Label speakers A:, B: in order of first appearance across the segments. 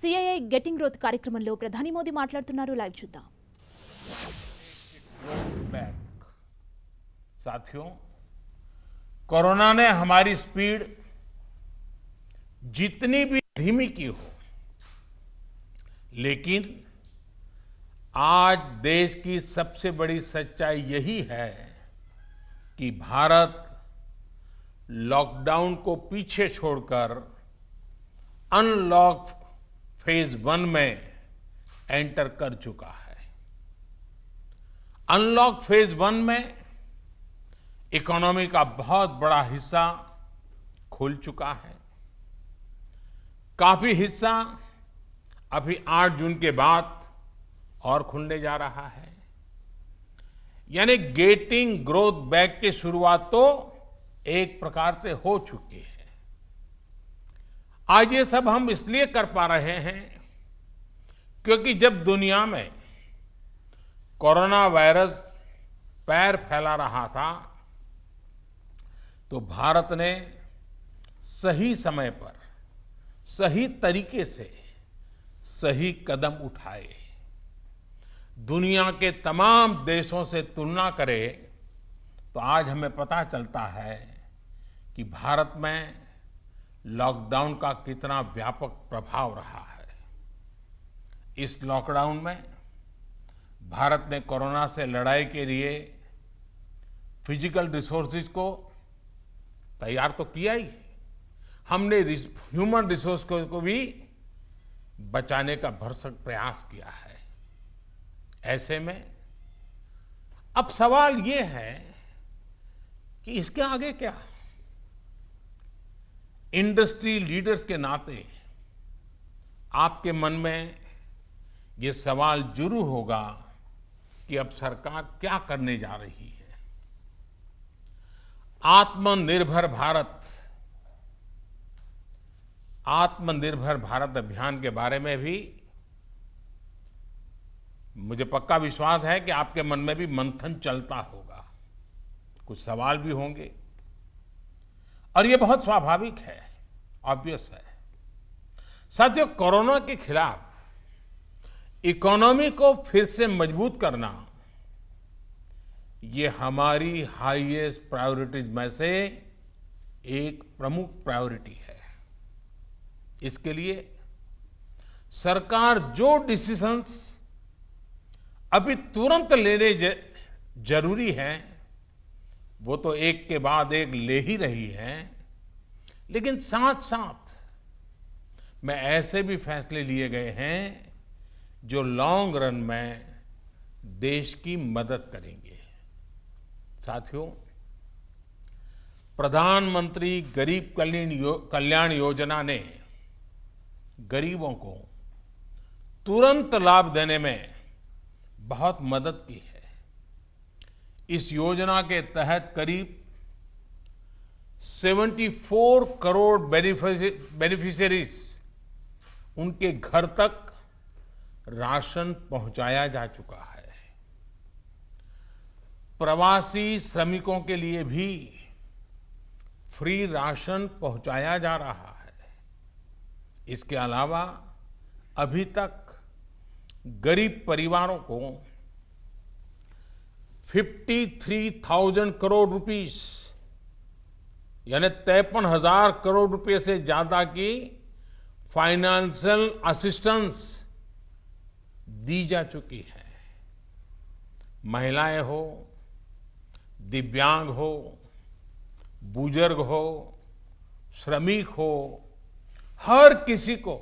A: CII getting growth కార్యక్రమంలో ప్రధాని మోదీ మాట్లాడుతున్నారు. లైవ్ చూద్దాం.
B: साथियों, कोरोना ने हमारी स्पीड जितनी भी धीमी की हो, लेकिन आज देश की सबसे बड़ी सच्चाई यही है कि भारत लॉकडाउन को पीछे छोड़कर अनलॉक फेज 1 में एंटर कर चुका है. अनलॉक फेज 1 में इकोनॉमी का बहुत बड़ा हिस्सा खुल चुका है. काफी हिस्सा अभी 8 जून के बाद और खुलने जा रहा है. यानी गेटिंग ग्रोथ बैक की शुरुआत तो एक प्रकार से हो चुकी है. आज ये सब हम इसलिए कर पा रहे हैं क्योंकि जब दुनिया में कोरोना वायरस पैर फैला रहा था तो भारत ने सही समय पर सही तरीके से सही कदम उठाए. दुनिया के तमाम देशों से तुलना करें तो आज हमें पता चलता है कि भारत में लॉकडाउन का कितना व्यापक प्रभाव रहा है. इस लॉकडाउन में भारत ने कोरोना से लड़ाई के लिए फिजिकल रिसोर्सेज को तैयार तो किया ही, हमने ह्यूमन रिसोर्स को भी बचाने का भरसक प्रयास किया है. ऐसे में अब सवाल ये है कि इसके आगे क्या. इंडस्ट्री लीडर्स के नाते आपके मन में ये सवाल जरूर होगा कि अब सरकार क्या करने जा रही है. आत्मनिर्भर भारत अभियान के बारे में भी मुझे पक्का विश्वास है कि आपके मन में भी मंथन चलता होगा, कुछ सवाल भी होंगे और ये बहुत स्वाभाविक है, ऑब्वियस है. साथियों, कोरोना के खिलाफ इकोनॉमी को फिर से मजबूत करना ये हमारी हाईएस्ट प्रायोरिटीज में से एक प्रमुख प्रायोरिटी है. इसके लिए सरकार जो डिसीजंस अभी तुरंत लेने जरूरी हैं वो तो एक के बाद एक ले ही रही है, लेकिन साथ साथ में ऐसे भी फैसले लिए गए हैं जो लॉन्ग रन में देश की मदद करेंगे. साथियों, प्रधानमंत्री गरीब कल्याण योजना ने गरीबों को तुरंत लाभ देने में बहुत मदद की है. इस योजना के तहत करीब 74 करोड़ बेनिफिशियरीज उनके घर तक राशन पहुंचाया जा चुका है. प्रवासी श्रमिकों के लिए भी फ्री राशन पहुंचाया जा रहा है. इसके अलावा अभी तक गरीब परिवारों को 53,000 करोड़ रुपीस यानी 53,000 करोड़ रुपए से ज्यादा की फाइनेंशियल असिस्टेंस दी जा चुकी है. महिलाएं हो, दिव्यांग हो, बुजुर्ग हो, श्रमिक हो, हर किसी को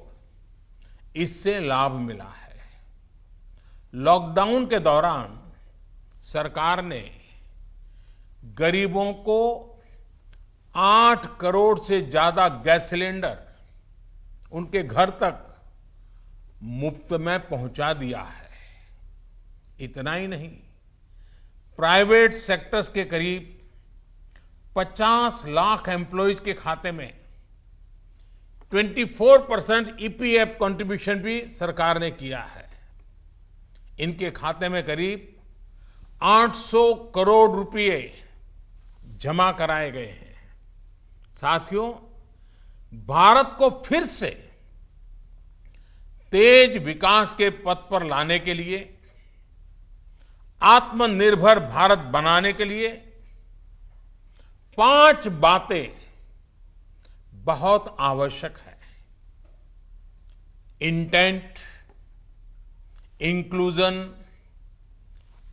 B: इससे लाभ मिला है. लॉकडाउन के दौरान सरकार ने गरीबों को 8 करोड़ से ज्यादा गैस सिलेंडर उनके घर तक मुफ्त में पहुंचा दिया है. इतना ही नहीं, प्राइवेट सेक्टर्स के करीब 50 लाख एम्प्लॉइज के खाते में 24% ईपीएफ कंट्रीब्यूशन भी सरकार ने किया है. इनके खाते में करीब 800 करोड़ रुपए जमा कराए गए हैं। साथियों, भारत को फिर से तेज विकास के पथ पर लाने के लिए, आत्मनिर्भर भारत बनाने के लिए 5 बातें बहुत आवश्यक है। इंटेंट, इंक्लूजन,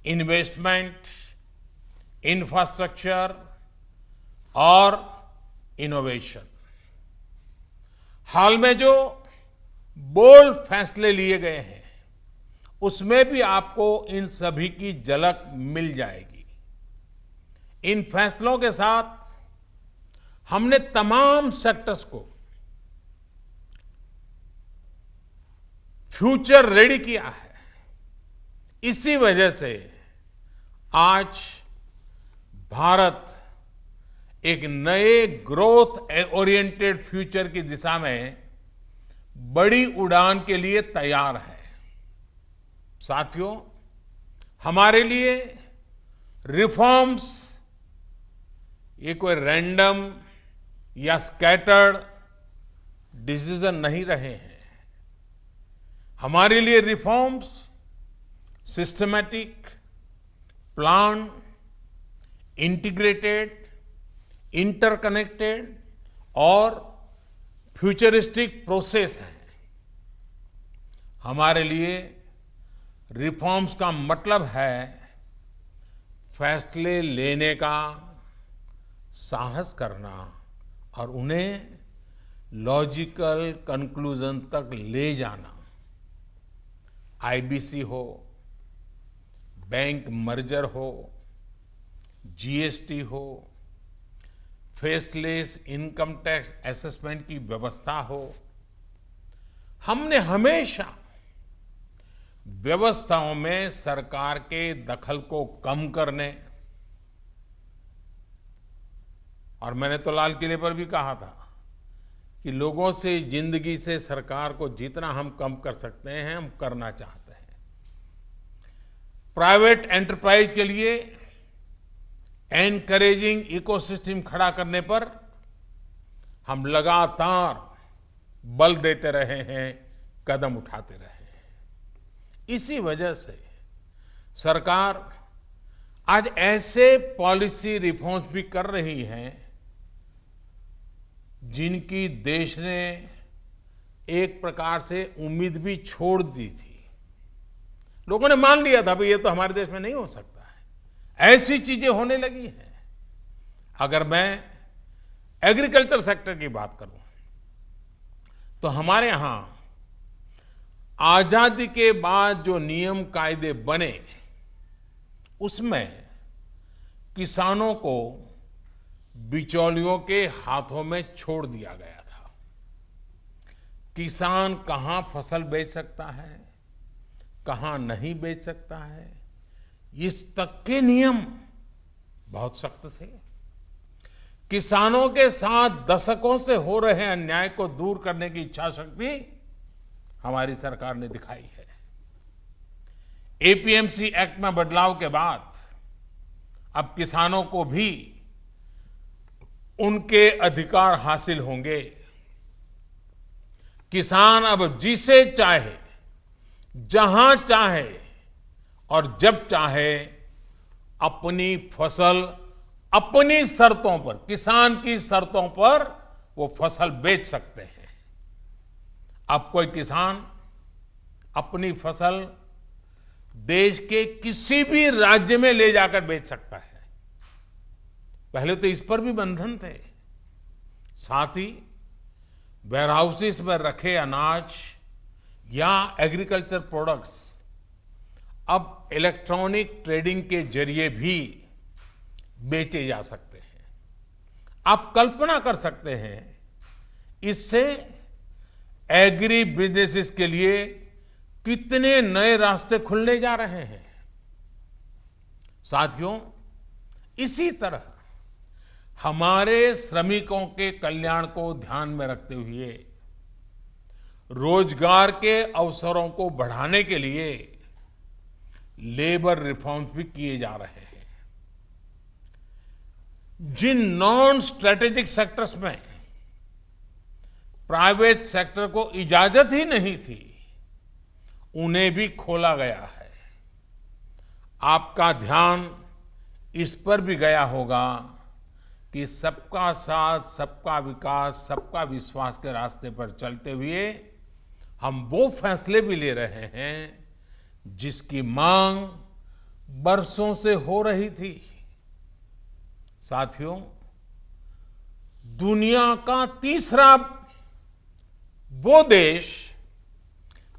B: इन्वेस्टमेंट, इंफ्रास्ट्रक्चर और इनोवेशन। हाल में जो बोल्ड फैसले लिए गए हैं, उसमें भी आपको इन सभी की झलक मिल जाएगी। इन फैसलों के साथ हमने तमाम सेक्टर्स को फ्यूचर रेडी किया है। इसी वजह से आज भारत एक नए ग्रोथ ओरिएंटेड फ्यूचर की दिशा में बड़ी उड़ान के लिए तैयार है। साथियों, हमारे लिए रिफॉर्म्स ये कोई रैंडम या स्कैटर्ड डिसीजन नहीं रहे हैं। हमारे लिए reforms systematic, plan, integrated, interconnected और फ्यूचरिस्टिक प्रोसेस है। हमारे लिए रिफॉर्म्स का मतलब है फैसले लेने का साहस करना और उन्हें लॉजिकल कंक्लूजन तक ले जाना। आईबीसी हो, बैंक मर्जर हो, जीएसटी हो, फेसलेस इनकम टैक्स असेसमेंट की व्यवस्था हो, हमने हमेशा व्यवस्थाओं में सरकार के दखल को कम करने, और मैंने तो लाल किले पर भी कहा था कि लोगों से, जिंदगी से सरकार को जितना हम कम कर सकते हैं हम करना चाहते हैं। प्राइवेट एंटरप्राइज के लिए एनकरेजिंग इकोसिस्टम खड़ा करने पर हम लगातार बल देते रहे हैं, कदम उठाते रहे हैं। इसी वजह से सरकार आज ऐसे पॉलिसी रिफॉर्म्स भी कर रही है जिनकी देश ने एक प्रकार से उम्मीद भी छोड़ दी थी। लोगों ने मान लिया था भाई ये तो हमारे देश में नहीं हो सकता है, ऐसी चीजें होने लगी हैं। अगर मैं एग्रीकल्चर सेक्टर की बात करूं तो हमारे यहां आजादी के बाद जो नियम कायदे बने उसमें किसानों को बिचौलियों के हाथों में छोड़ दिया गया था। किसान कहां फसल बेच सकता है, कहां नहीं बेच सकता है, इस तक के नियम बहुत सख्त थे। किसानों के साथ दशकों से हो रहे अन्याय को दूर करने की इच्छा शक्ति हमारी सरकार ने दिखाई है। एपीएमसी एक्ट में बदलाव के बाद अब किसानों को भी उनके अधिकार हासिल होंगे। किसान अब जिसे चाहे, जहां चाहे और जब चाहे अपनी फसल अपनी शर्तों पर, किसान की शर्तों पर वो फसल बेच सकते हैं। अब कोई किसान अपनी फसल देश के किसी भी राज्य में ले जाकर बेच सकता है। पहले तो इस पर भी बंधन थे। साथ ही वेयरहाउसेस में रखे अनाज या एग्रीकल्चर प्रोडक्ट्स अब इलेक्ट्रॉनिक ट्रेडिंग के जरिए भी बेचे जा सकते हैं। आप कल्पना कर सकते हैं इससे एग्री बिजनेसेस के लिए कितने नए रास्ते खुलने जा रहे हैं। साथियों, इसी तरह हमारे श्रमिकों के कल्याण को ध्यान में रखते हुए रोजगार के अवसरों को बढ़ाने के लिए लेबर रिफॉर्म्स भी किए जा रहे हैं। जिन नॉन स्ट्रेटेजिक सेक्टर्स में प्राइवेट सेक्टर को इजाजत ही नहीं थी, उन्हें भी खोला गया है। आपका ध्यान इस पर भी गया होगा कि सबका साथ, सबका विकास, सबका विश्वास के रास्ते पर चलते हुए हम वो फैसले भी ले रहे हैं जिसकी मांग बरसों से हो रही थी। साथियों, दुनिया का तीसरा वो देश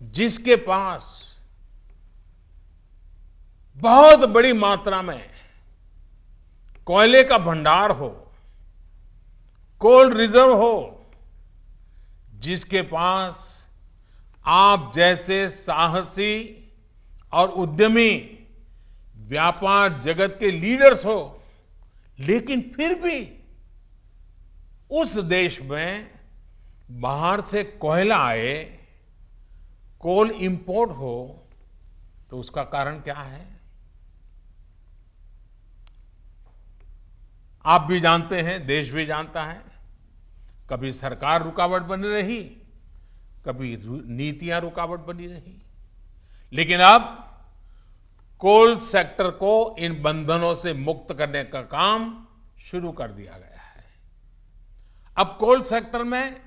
B: जिसके पास बहुत बड़ी मात्रा में कोयले का भंडार हो, कोल रिजर्व हो, जिसके पास आप जैसे साहसी और उद्यमी व्यापार जगत के लीडर्स हो, लेकिन फिर भी उस देश में बाहर से कोयला आए, कोल इंपोर्ट हो, तो उसका कारण क्या है? आप भी जानते हैं, देश भी जानता है। कभी सरकार रुकावट बनी रही, कभी नीतियां रुकावट बनी रही, लेकिन अब कोल सेक्टर को इन बंधनों से मुक्त करने का काम शुरू कर दिया गया है। अब कोल सेक्टर में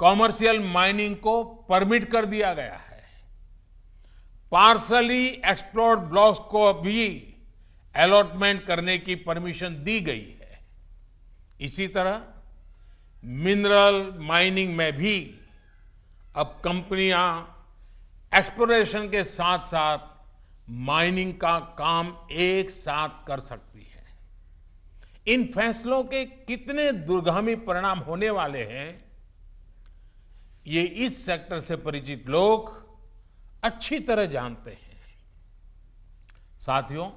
B: कॉमर्शियल माइनिंग को परमिट कर दिया गया है। पार्सली एक्सप्लोर्ड ब्लॉक्स को भी अलॉटमेंट करने की परमिशन दी गई है। इसी तरह मिनरल माइनिंग में भी अब कंपनियां एक्सप्लोरेशन के साथ साथ माइनिंग का काम एक साथ कर सकती है। इन फैसलों के कितने दूरगामी परिणाम होने वाले हैं, ये इस सेक्टर से परिचित लोग अच्छी तरह जानते हैं। साथियों,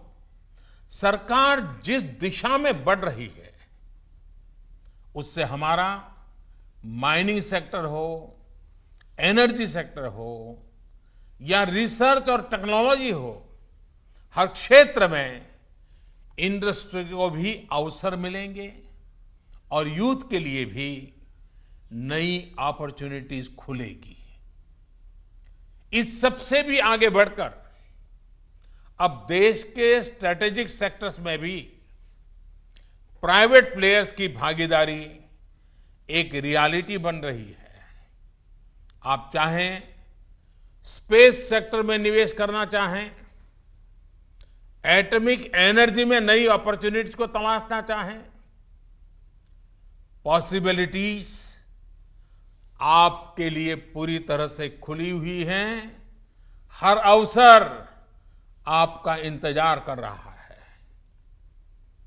B: सरकार जिस दिशा में बढ़ रही है, उससे हमारा माइनिंग सेक्टर हो, एनर्जी सेक्टर हो या रिसर्च और टेक्नोलॉजी हो, हर क्षेत्र में इंडस्ट्री को भी अवसर मिलेंगे और यूथ के लिए भी नई अपॉर्चुनिटीज खुलेगी। इस सबसे भी आगे बढ़कर अब देश के स्ट्रेटेजिक सेक्टर्स में भी प्राइवेट प्लेयर्स की भागीदारी एक रियलिटी बन रही है। आप चाहें स्पेस सेक्टर में निवेश करना चाहें, एटॉमिक एनर्जी में नई अपॉर्चुनिटीज को तलाशना चाहें, पॉसिबिलिटीज आपके लिए पूरी तरह से खुली हुई हैं। हर अवसर आपका इंतजार कर रहा है।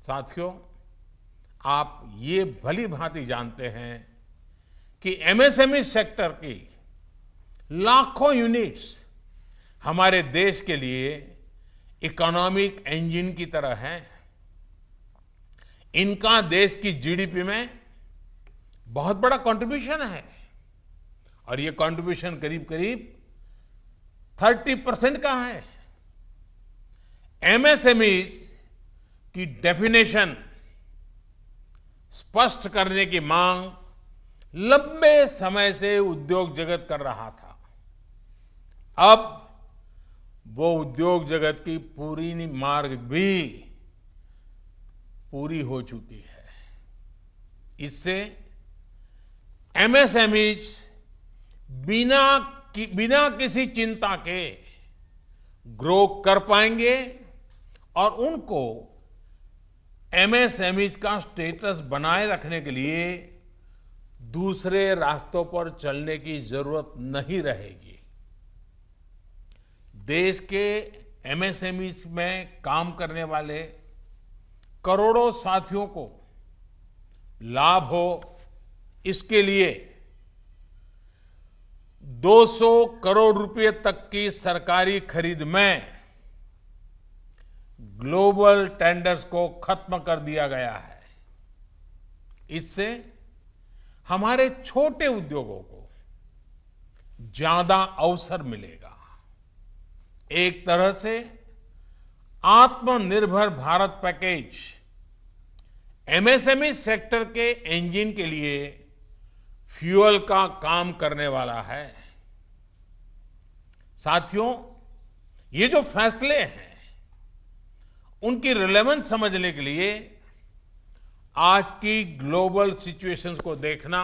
B: साथियों, आप ये भली भांति जानते हैं कि एमएसएमई सेक्टर की लाखों यूनिट्स हमारे देश के लिए इकोनॉमिक इंजन की तरह हैं। इनका देश की जीडीपी में बहुत बड़ा कंट्रीब्यूशन है और ये कंट्रीब्यूशन करीब करीब 30% का है। एमएसएमईज की डेफिनेशन स्पष्ट करने की मांग लंबे समय से उद्योग जगत कर रहा था। अब वो उद्योग जगत की पूरी मार्ग भी पूरी हो चुकी है। इससे एमएसएमईज बिना किसी चिंता के ग्रो कर पाएंगे और उनको एमएसएमईज का स्टेटस बनाए रखने के लिए दूसरे रास्तों पर चलने की जरूरत नहीं रहेगी। देश के एमएसएमईज में काम करने वाले करोड़ों साथियों को लाभ हो, इसके लिए 200 करोड़ रुपए तक की सरकारी खरीद में ग्लोबल टेंडर्स को खत्म कर दिया गया है। इससे हमारे छोटे उद्योगों को ज्यादा अवसर मिलेगा। एक तरह से आत्मनिर्भर भारत पैकेज एमएसएमई सेक्टर के इंजन के लिए फ्यूल का काम करने वाला है। साथियों, ये जो फैसले हैं उनकी रिलेवेंस समझने के लिए आज की ग्लोबल सिचुएशंस को देखना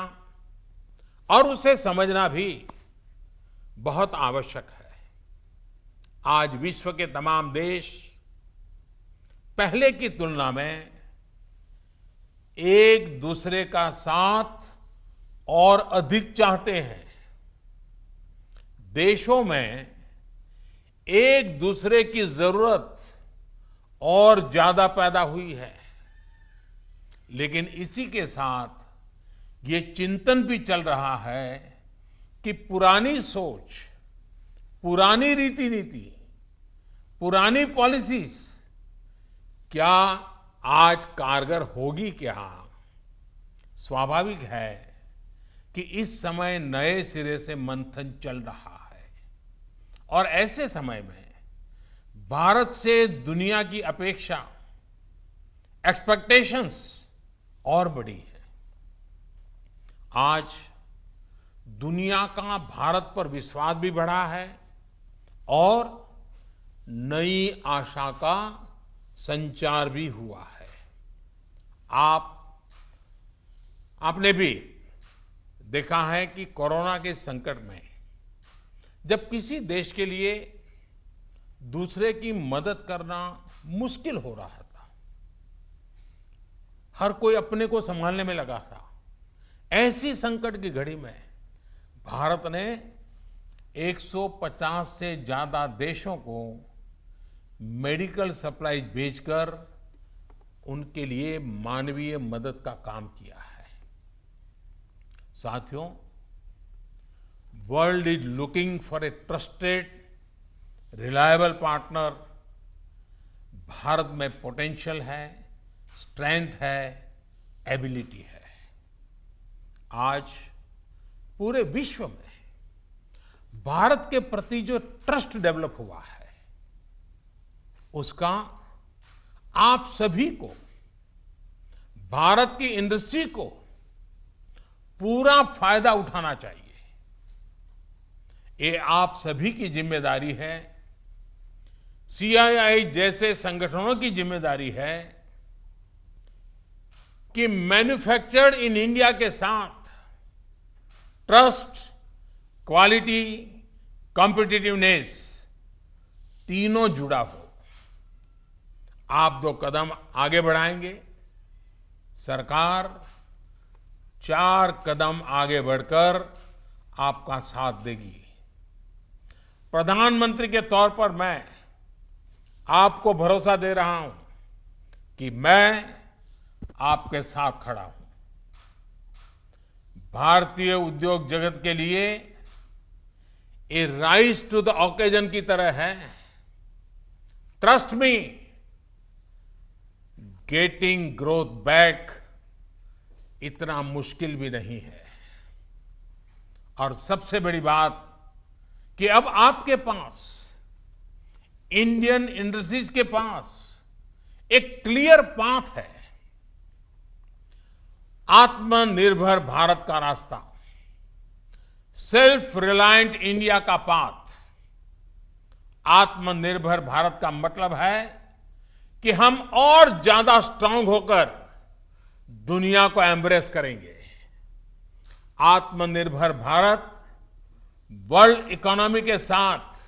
B: और उसे समझना भी बहुत आवश्यक है। आज विश्व के तमाम देश पहले की तुलना में एक दूसरे का साथ और अधिक चाहते हैं। देशों में एक दूसरे की जरूरत और ज्यादा पैदा हुई है, लेकिन इसी के साथ ये चिंतन भी चल रहा है कि पुरानी सोच, पुरानी रीति नीति, पुरानी पॉलिसीज क्या आज कारगर होगी क्या। स्वाभाविक है कि इस समय नए सिरे से मंथन चल रहा है और ऐसे समय में भारत से दुनिया की अपेक्षा, एक्सपेक्टेशंस और बड़ी है। आज दुनिया का भारत पर विश्वास भी बढ़ा है और नई आशा का संचार भी हुआ है। आपने भी देखा है कि कोरोना के संकट में जब किसी देश के लिए दूसरे की मदद करना मुश्किल हो रहा था, हर कोई अपने को संभालने में लगा था, ऐसी संकट की घड़ी में भारत ने 150 से ज्यादा देशों को मेडिकल सप्लाई भेजकर उनके लिए मानवीय मदद का काम किया है। साथियों, world is looking for a trusted, reliable partner. Bharat में पोटेंशियल है, स्ट्रेंथ है, एबिलिटी है। आज पूरे विश्व में भारत के प्रति जो ट्रस्ट डेवलप हुआ है, उसका आप सभी को, भारत की इंडस्ट्री को पूरा फायदा उठाना चाहिए। ये आप सभी की जिम्मेदारी है, सीआईआई जैसे संगठनों की जिम्मेदारी है कि मैन्युफैक्चर्ड इन इंडिया के साथ ट्रस्ट, क्वालिटी, कॉम्पिटिटिवनेस तीनों जुड़ा हो। आप 2 कदम आगे बढ़ाएंगे, सरकार 4 कदम आगे बढ़कर आपका साथ देगी। प्रधानमंत्री के तौर पर मैं आपको भरोसा दे रहा हूं कि मैं आपके साथ खड़ा हूं। भारतीय उद्योग जगत के लिए ये राइज टू द ओकेजन की तरह है। Trust me, getting growth back इतना मुश्किल भी नहीं है। और सबसे बड़ी बात कि अब आपके पास, इंडियन इंडस्ट्रीज के पास एक क्लियर पाथ है। आत्मनिर्भर भारत का रास्ता, सेल्फ रिलायंट इंडिया का पाथ। आत्मनिर्भर भारत का मतलब है कि हम और ज्यादा स्ट्रांग होकर दुनिया को एम्ब्रेस करेंगे। आत्मनिर्भर भारत वर्ल्ड इकोनॉमी के साथ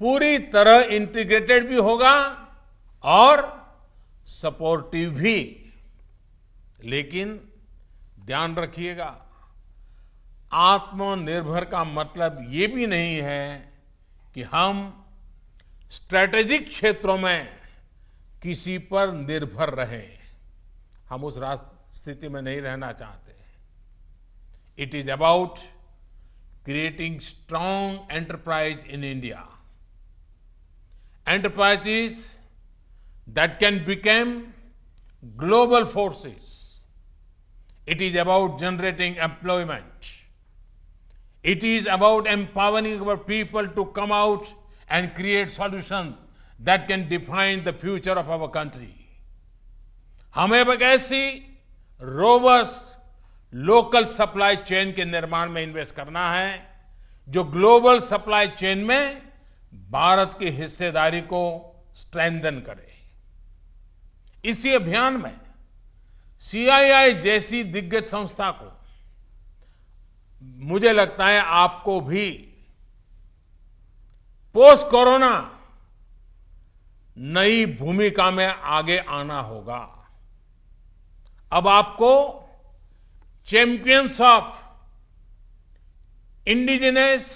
B: पूरी तरह इंटीग्रेटेड भी होगा और सपोर्टिव भी। लेकिन ध्यान रखिएगा, आत्मनिर्भर का मतलब ये भी नहीं है कि हम स्ट्रैटेजिक क्षेत्रों में किसी पर निर्भर रहें। हम उस स्थिति में नहीं रहना चाहते। It is about creating strong enterprise in India, enterprises that can become global forces. It is about generating employment. It is about empowering our people to come out and create solutions that can define the future of our country. हमें एक ऐसी robust local supply chain के निर्माण में invest करना है जो global supply chain में भारत की हिस्सेदारी को स्ट्रेंथन करे। इसी अभियान में सीआईआई जैसी दिग्गज संस्था को मुझे लगता है आपको भी पोस्ट कोरोना नई भूमिका में आगे आना होगा। अब आपको चैंपियंस ऑफ इंडिजिनस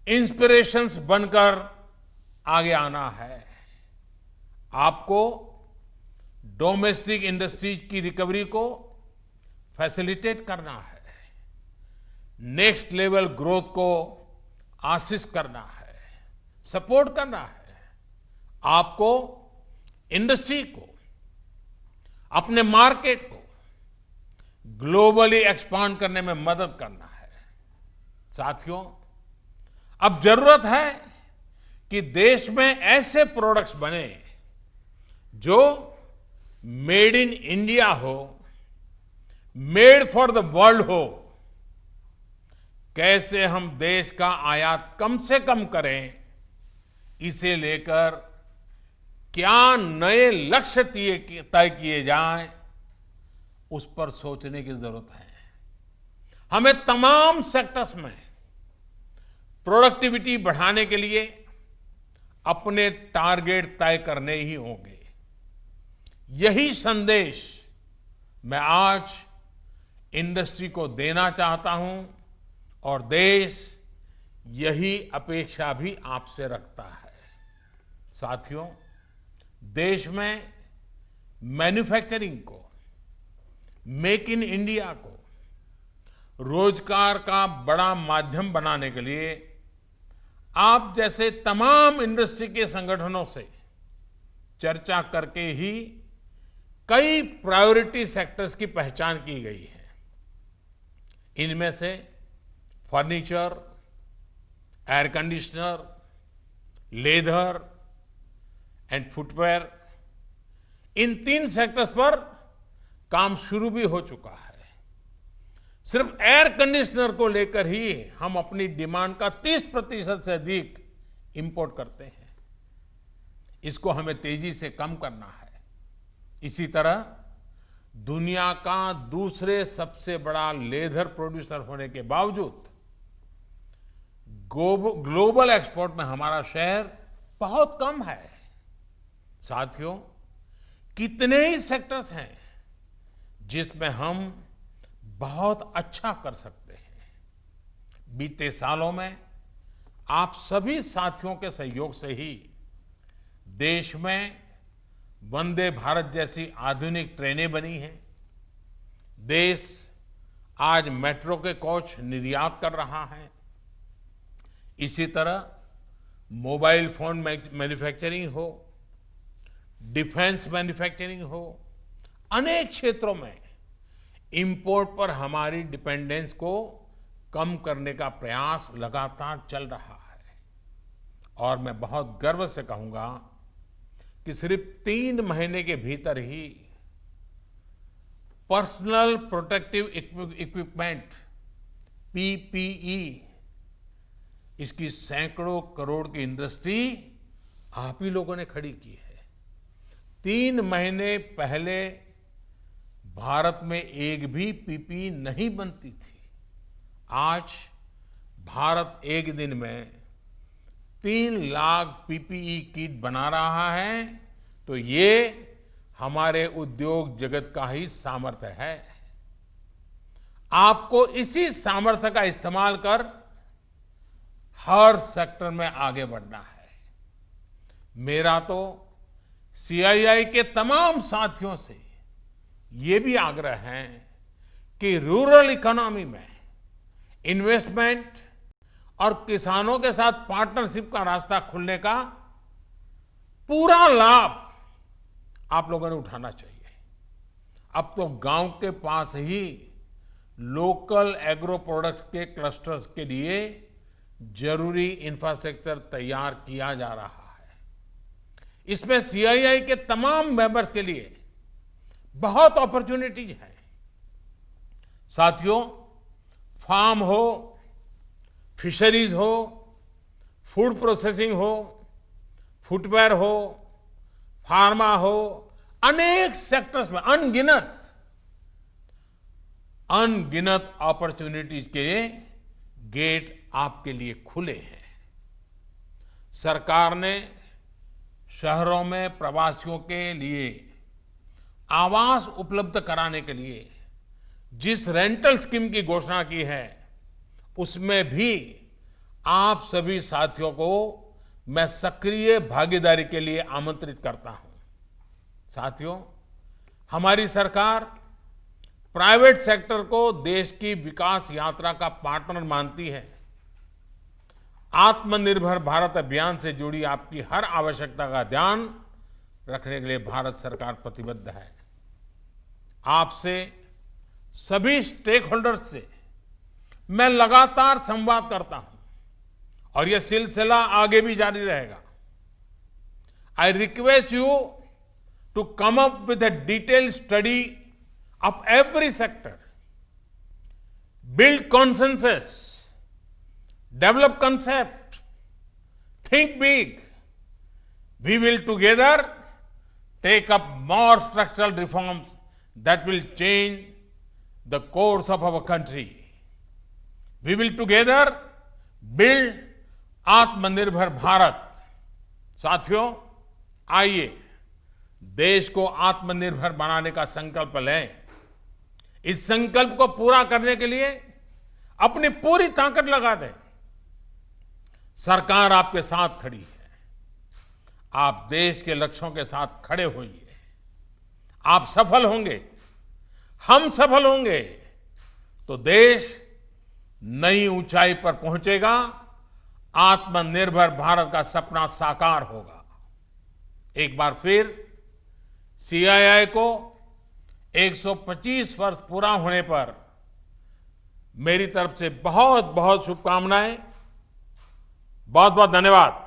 B: इंस्पिरेशंस बनकर आगे आना है। आपको डोमेस्टिक इंडस्ट्रीज की रिकवरी को फैसिलिटेट करना है, नेक्स्ट लेवल ग्रोथ को आसिस्ट करना है, सपोर्ट करना है। आपको इंडस्ट्री को, अपने मार्केट को ग्लोबली एक्सपांड करने में मदद करना है। साथियों, अब जरूरत है कि देश में ऐसे प्रोडक्ट्स बने जो मेड इन इंडिया हो, मेड फॉर द वर्ल्ड हो। कैसे हम देश का आयात कम से कम करें, इसे लेकर क्या नए लक्ष्य तय किए जाएं, उस पर सोचने की जरूरत है। हमें तमाम सेक्टर्स में प्रोडक्टिविटी बढ़ाने के लिए अपने टारगेट तय करने ही होंगे। यही संदेश मैं आज इंडस्ट्री को देना चाहता हूं और देश यही अपेक्षा भी आपसे रखता है। साथियों, देश में मैन्युफैक्चरिंग को, मेक इन इंडिया को रोजगार का बड़ा माध्यम बनाने के लिए आप जैसे तमाम इंडस्ट्री के संगठनों से चर्चा करके ही कई प्रायोरिटी सेक्टर्स की पहचान की गई है। इनमें से furniture, air conditioner, leather and footwear, in 3 sectors पर काम शुरू भी हो चुका है। सिर्फ एयर कंडीशनर को लेकर ही हम अपनी डिमांड का 30% से अधिक इंपोर्ट करते हैं। इसको हमें तेजी से कम करना है। इसी तरह दुनिया का दूसरे सबसे बड़ा लेदर प्रोड्यूसर होने के बावजूद ग्लोबल एक्सपोर्ट में हमारा शेयर बहुत कम है। साथियों, कितने ही सेक्टर्स हैं जिसमें हम बहुत अच्छा कर सकते हैं। बीते सालों में आप सभी साथियों के सहयोग से ही देश में वंदे भारत जैसी आधुनिक ट्रेनें बनी हैं। देश आज मेट्रो के कोच निर्यात कर रहा है। इसी तरह मोबाइल फोन मैन्युफैक्चरिंग हो, डिफेंस मैन्युफैक्चरिंग हो, अनेक क्षेत्रों में इंपोर्ट पर हमारी डिपेंडेंस को कम करने का प्रयास लगातार चल रहा है। और मैं बहुत गर्व से कहूंगा कि सिर्फ 3 महीने के भीतर ही पर्सनल प्रोटेक्टिव इक्विपमेंट पीपीई, इसकी सैकड़ों करोड़ की इंडस्ट्री आप ही लोगों ने खड़ी की है। 3 महीने पहले भारत में एक भी पीपीई नहीं बनती थी। आज भारत एक दिन में 3 लाख पीपीई किट बना रहा है, तो ये हमारे उद्योग जगत का ही सामर्थ्य है। आपको इसी सामर्थ्य का इस्तेमाल कर हर सेक्टर में आगे बढ़ना है। मेरा तो सीआईआई के तमाम साथियों से ये भी आग्रह है कि रूरल इकोनॉमी में इन्वेस्टमेंट और किसानों के साथ पार्टनरशिप का रास्ता खुलने का पूरा लाभ आप लोगों ने उठाना चाहिए। अब तो गांव के पास ही लोकल एग्रो प्रोडक्ट्स के क्लस्टर्स के लिए जरूरी इंफ्रास्ट्रक्चर तैयार किया जा रहा है। इसमें सीआईआई के तमाम मेंबर्स के लिए बहुत अपॉर्चुनिटीज है। साथियों, फार्म हो, फिशरीज हो, फूड प्रोसेसिंग हो, फुटवेयर हो, फार्मा हो, अनेक सेक्टर्स में अनगिनत अपॉर्चुनिटीज के गेट आपके लिए खुले हैं। सरकार ने शहरों में प्रवासियों के लिए आवास उपलब्ध कराने के लिए जिस रेंटल स्कीम की घोषणा की है, उसमें भी आप सभी साथियों को मैं सक्रिय भागीदारी के लिए आमंत्रित करता हूं। साथियों, हमारी सरकार प्राइवेट सेक्टर को देश की विकास यात्रा का पार्टनर मानती है। आत्मनिर्भर भारत अभियान से जुड़ी आपकी हर आवश्यकता का ध्यान रखने के लिए भारत सरकार प्रतिबद्ध है। आपसे सभी स्टेक होल्डर्स से मैं लगातार संवाद करता हूं और यह सिलसिला आगे भी जारी रहेगा। I request you to come up with a detailed study of every sector, build consensus, develop concept, think big. We will together take up more structural reforms that will change the course of our country. We will together build आत्मनिर्भर भारत। साथियों, आइए देश को आत्मनिर्भर बनाने का संकल्प लें। इस संकल्प को पूरा करने के लिए अपनी पूरी ताकत लगा दें। सरकार आपके साथ खड़ी है। आप देश के लक्ष्यों के साथ खड़े होइए। आप सफल होंगे, हम सफल होंगे तो देश नई ऊंचाई पर पहुंचेगा, आत्मनिर्भर भारत का सपना साकार होगा। एक बार फिर सीआईआई को 125 वर्ष पूरा होने पर मेरी तरफ से बहुत बहुत शुभकामनाएं। बहुत बहुत धन्यवाद।